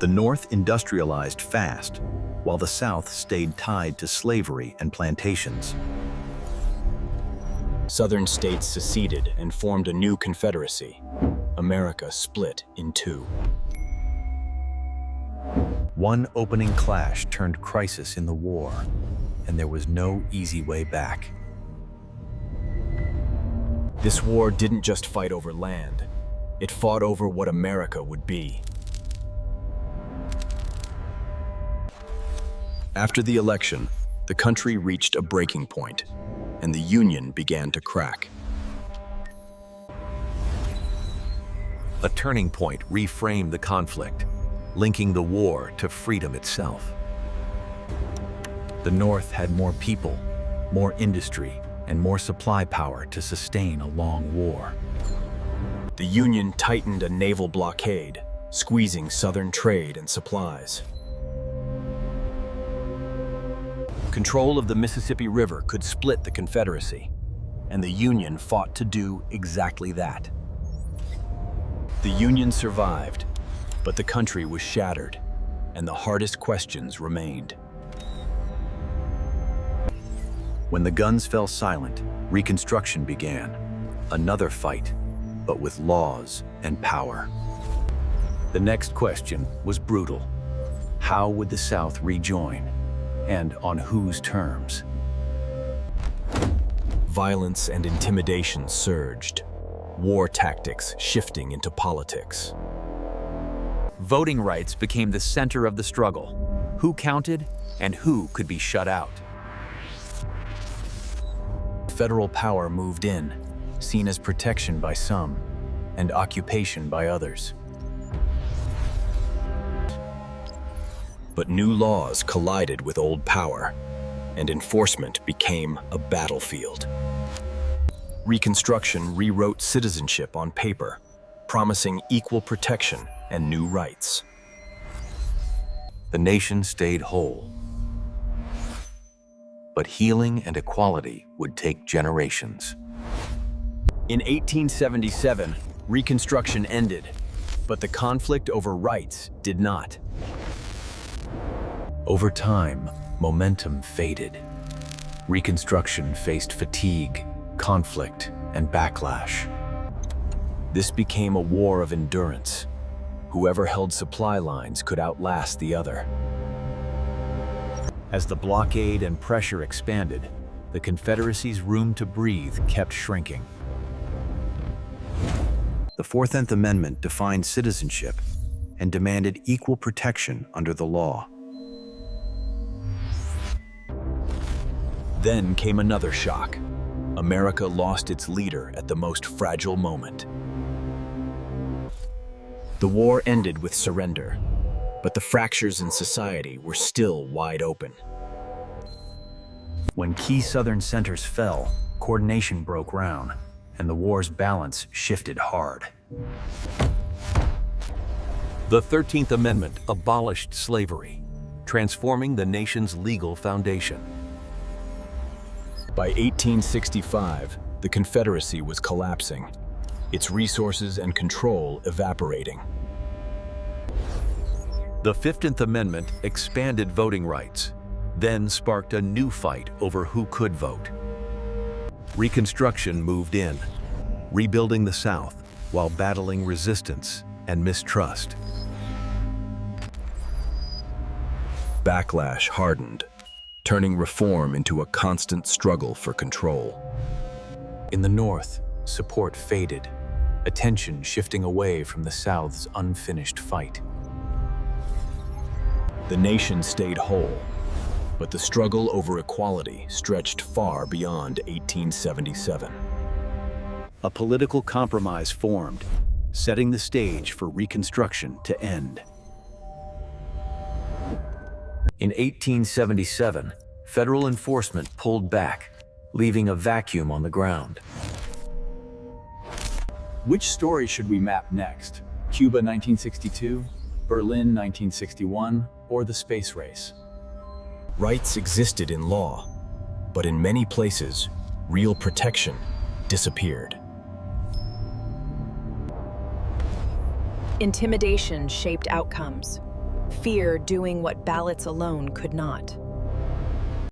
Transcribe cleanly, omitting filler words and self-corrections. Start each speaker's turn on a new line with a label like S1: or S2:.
S1: The North industrialized fast, while the South stayed tied to slavery and plantations.
S2: Southern states seceded and formed a new confederacy. America split in two.
S1: One opening clash turned crisis in the war, and there was no easy way back.
S2: This war didn't just fight over land. It fought over what America would be. After the election, the country reached a breaking point, and the Union began to crack.
S1: A turning point reframed the conflict, linking the war to freedom itself. The North had more people, more industry, and more supply power to sustain a long war.
S2: The Union tightened a naval blockade, squeezing Southern trade and supplies. Control of the Mississippi River could split the Confederacy, and the Union fought to do exactly that. The Union survived, but the country was shattered, and the hardest questions remained.
S1: When the guns fell silent, Reconstruction began. Another fight, but with laws and power. The next question was brutal. How would the South rejoin? And on whose terms?
S2: Violence and intimidation surged, war tactics shifting into politics.
S3: Voting rights became the center of the struggle. Who counted and who could be shut out?
S2: Federal power moved in, seen as protection by some and occupation by others. But new laws collided with old power, and enforcement became a battlefield. Reconstruction rewrote citizenship on paper, promising equal protection and new rights.
S1: The nation stayed whole. But healing and equality would take generations.
S2: In 1877, Reconstruction ended, but the conflict over rights did not.
S1: Over time, momentum faded. Reconstruction faced fatigue, conflict, and backlash.
S2: This became a war of endurance. Whoever held supply lines could outlast the other.
S1: As the blockade and pressure expanded, the Confederacy's room to breathe kept shrinking. The 14th Amendment defined citizenship and demanded equal protection under the law.
S2: Then came another shock. America lost its leader at the most fragile moment. The war ended with surrender, but the fractures in society were still wide open.
S1: When key Southern centers fell, coordination broke ground, and the war's balance shifted hard.
S3: The 13th Amendment abolished slavery, transforming the nation's legal foundation.
S2: By 1865, the Confederacy was collapsing, its resources and control evaporating.
S3: The 15th Amendment expanded voting rights, then sparked a new fight over who could vote. Reconstruction moved in, rebuilding the South while battling resistance and mistrust.
S2: Backlash hardened, turning reform into a constant struggle for control.
S1: In the North, support faded, attention shifting away from the South's unfinished fight.
S2: The nation stayed whole, but the struggle over equality stretched far beyond 1877.
S1: A political compromise formed, setting the stage for Reconstruction to end. In 1877, federal enforcement pulled back, leaving a vacuum on the ground.
S4: Which story should we map next? Cuba 1962, Berlin 1961, or the space race?
S2: Rights existed in law, but in many places, real protection disappeared.
S5: Intimidation shaped outcomes. fear doing what ballots alone could not.